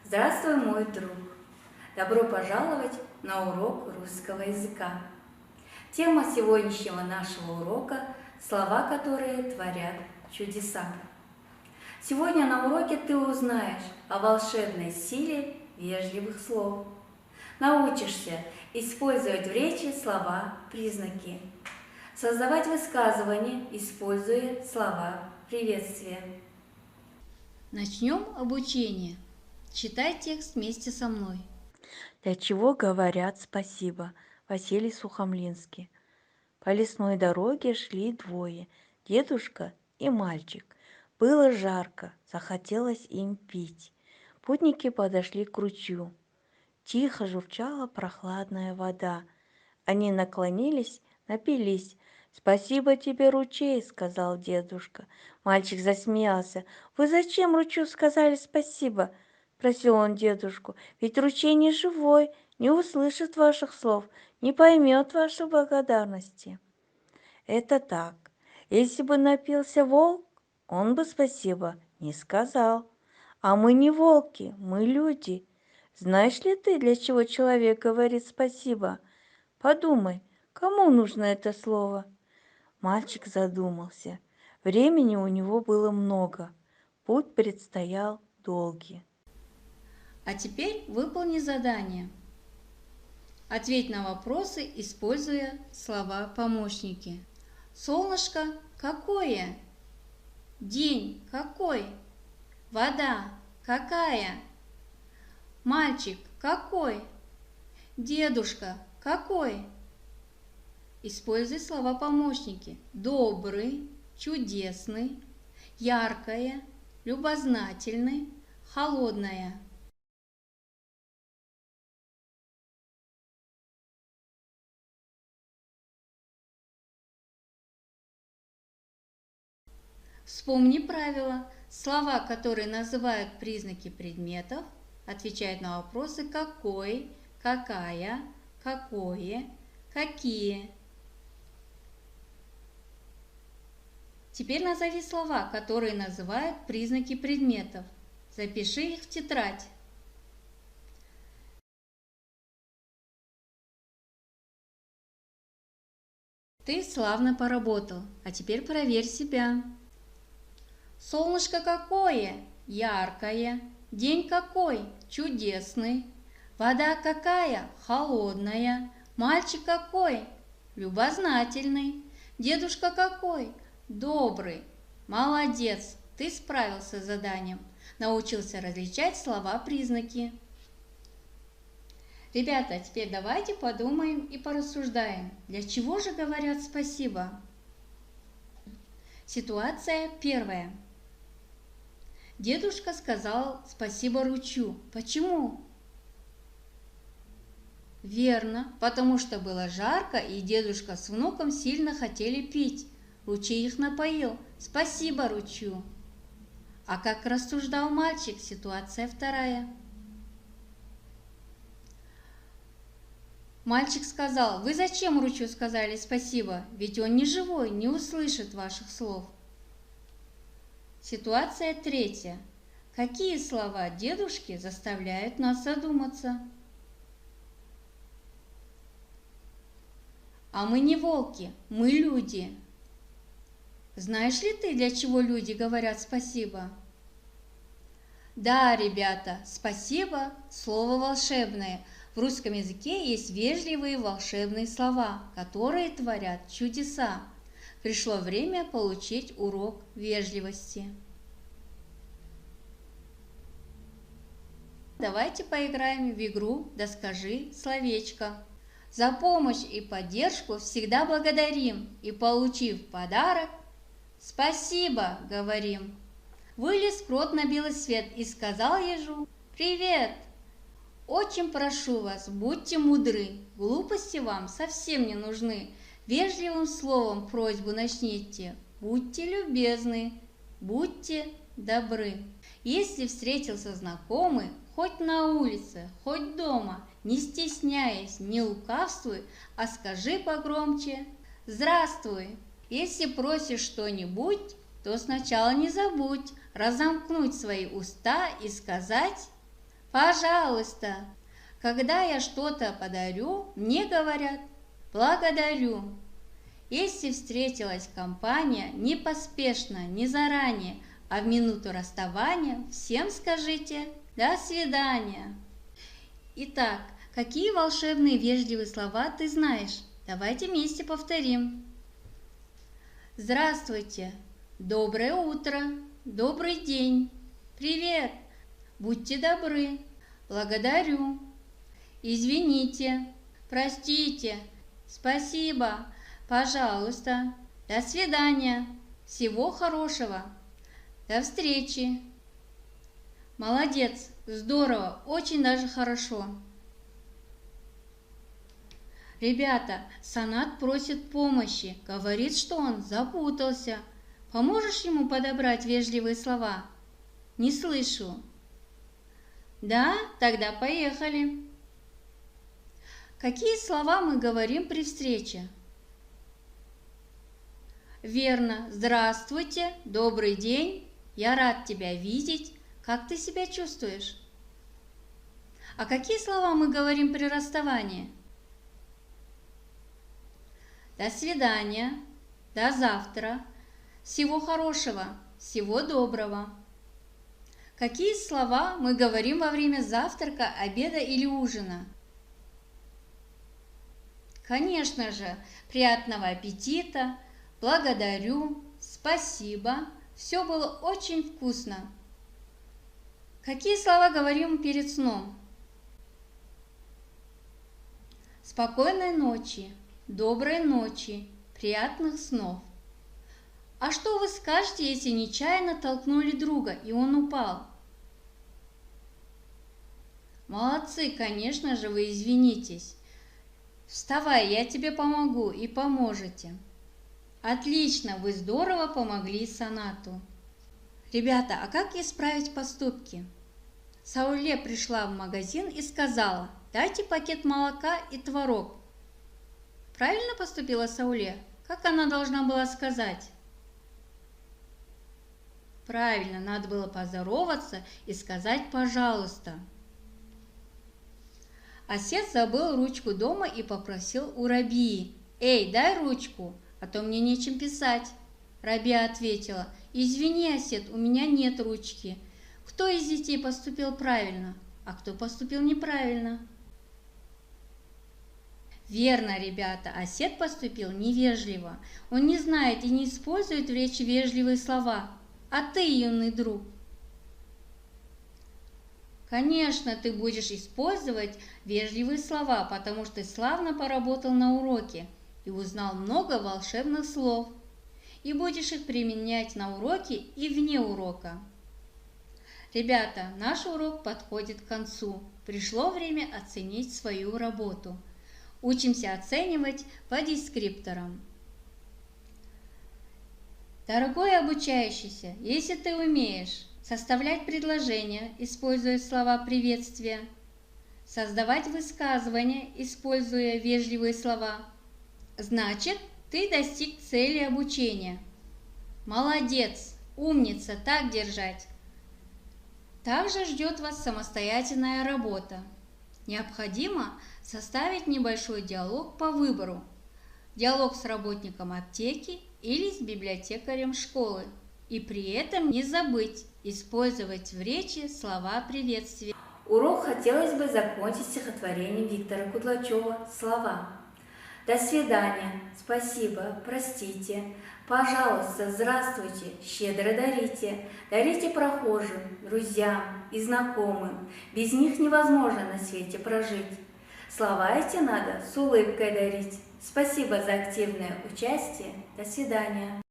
Здравствуй, мой друг! Добро пожаловать на урок русского языка. Тема сегодняшнего нашего урока – слова, которые творят чудеса. Сегодня на уроке ты узнаешь о волшебной силе вежливых слов. Научишься использовать в речи слова-признаки. Создавать высказывания, используя слова приветствия. Начнем обучение. Читай текст вместе со мной. Для чего говорят спасибо? Василий Сухомлинский. По лесной дороге шли двое, дедушка и мальчик. Было жарко, захотелось им пить. Путники подошли к ручью. Тихо журчала прохладная вода. Они наклонились, напились. «Спасибо тебе, ручей», — сказал дедушка. Мальчик засмеялся. «Вы зачем ручью сказали спасибо?» — просил он дедушку. «Ведь ручей не живой, не услышит ваших слов, не поймет вашей благодарности». «Это так. Если бы напился волк, он бы спасибо не сказал. А мы не волки, мы люди. Знаешь ли ты, для чего человек говорит спасибо? Подумай, кому нужно это слово?» Мальчик задумался. Времени у него было много. Путь предстоял долгий. А теперь выполни задание. Ответь на вопросы, используя слова-помощники. Солнышко какое? День какой? Вода какая? Мальчик какой? Дедушка какой? Используй слова-помощники. Добрый, чудесный, яркое, любознательный, холодная. Вспомни правила. Слова, которые называют признаки предметов, отвечают на вопросы какой, какая, какое, какие. Теперь назови слова, которые называют признаки предметов. Запиши их в тетрадь. Ты славно поработал, а теперь проверь себя. Солнышко какое? Яркое. День какой? Чудесный. Вода какая? Холодная. Мальчик какой? Любознательный. Дедушка какой? Добрый. Молодец, ты справился с заданием. Научился различать слова-признаки. Ребята, теперь давайте подумаем и порассуждаем. Для чего же говорят спасибо? Ситуация первая. Дедушка сказал спасибо ручью. Почему? Верно, потому что было жарко, и дедушка с внуком сильно хотели пить. Ручей их напоил. Спасибо ручью. А как рассуждал мальчик, ситуация вторая. Мальчик сказал: «Вы зачем ручью сказали спасибо? Ведь он не живой, не услышит ваших слов». Ситуация третья. Какие слова дедушки заставляют нас задуматься? А мы не волки, мы люди. Знаешь ли ты, для чего люди говорят спасибо? Да, ребята, спасибо – слово волшебное. В русском языке есть вежливые волшебные слова, которые творят чудеса. Пришло время получить урок вежливости. Давайте поиграем в игру «Да скажи словечко». За помощь и поддержку всегда благодарим и, получив подарок, «Спасибо!» говорим. Вылез крот на белый свет и сказал ежу: «Привет! Очень прошу вас, будьте мудры, глупости вам совсем не нужны. Вежливым словом просьбу начните, будьте любезны, будьте добры». Если встретился знакомый, хоть на улице, хоть дома, не стесняясь, не лукавствуй, а скажи погромче: «Здравствуй!» Если просишь что-нибудь, то сначала не забудь разомкнуть свои уста и сказать: пожалуйста. Когда я что-то подарю, мне говорят благодарю. Если встретилась компания не поспешно, не заранее, а в минуту расставания, всем скажите «до свидания». Итак, какие волшебные вежливые слова ты знаешь? Давайте вместе повторим. Здравствуйте, доброе утро, добрый день, привет, будьте добры, благодарю, извините, простите, спасибо, пожалуйста, до свидания, всего хорошего, до встречи. Молодец, здорово, очень даже хорошо. Ребята, Санат просит помощи, говорит, что он запутался. Поможешь ему подобрать вежливые слова? Не слышу. Да, тогда поехали. Какие слова мы говорим при встрече? Верно. Здравствуйте, добрый день, я рад тебя видеть. Как ты себя чувствуешь? А какие слова мы говорим при расставании? До свидания, до завтра, всего хорошего, всего доброго. Какие слова мы говорим во время завтрака, обеда или ужина? Конечно же, приятного аппетита, благодарю, спасибо, все было очень вкусно. Какие слова говорим перед сном? Спокойной ночи, доброй ночи, приятных снов. А что вы скажете, если нечаянно толкнули друга, и он упал? Молодцы, конечно же, вы извинитесь. Вставай, я тебе помогу, и поможете. Отлично, вы здорово помогли Санату. Ребята, а как исправить поступки? Сауле пришла в магазин и сказала: дайте пакет молока и творог. Правильно поступила Сауле? Как она должна была сказать? Правильно, надо было поздороваться и сказать «пожалуйста». Асет забыл ручку дома и попросил у Рабии: «Эй, дай ручку, а то мне нечем писать». Рабия ответила: «Извини, Асет, у меня нет ручки». Кто из детей поступил правильно, а кто поступил неправильно? Верно, ребята, Асет поступил невежливо. Он не знает и не использует в речи вежливые слова. А ты, юный друг? Конечно, ты будешь использовать вежливые слова, потому что славно поработал на уроке и узнал много волшебных слов. И будешь их применять на уроке и вне урока. Ребята, наш урок подходит к концу. Пришло время оценить свою работу. Учимся оценивать по дескрипторам. Дорогой обучающийся, если ты умеешь составлять предложения, используя слова приветствия, создавать высказывания, используя вежливые слова, значит, ты достиг цели обучения. Молодец, умница, так держать. Также ждет вас самостоятельная работа. Необходимо составить небольшой диалог по выбору. Диалог с работником аптеки или с библиотекарем школы. И при этом не забыть использовать в речи слова приветствия. Урок хотелось бы закончить стихотворением Виктора Кудлачева «Слова». До свидания, спасибо, простите, пожалуйста, здравствуйте, щедро дарите. Дарите прохожим, друзьям и знакомым. Без них невозможно на свете прожить. Слова эти надо с улыбкой дарить. Спасибо за активное участие. До свидания.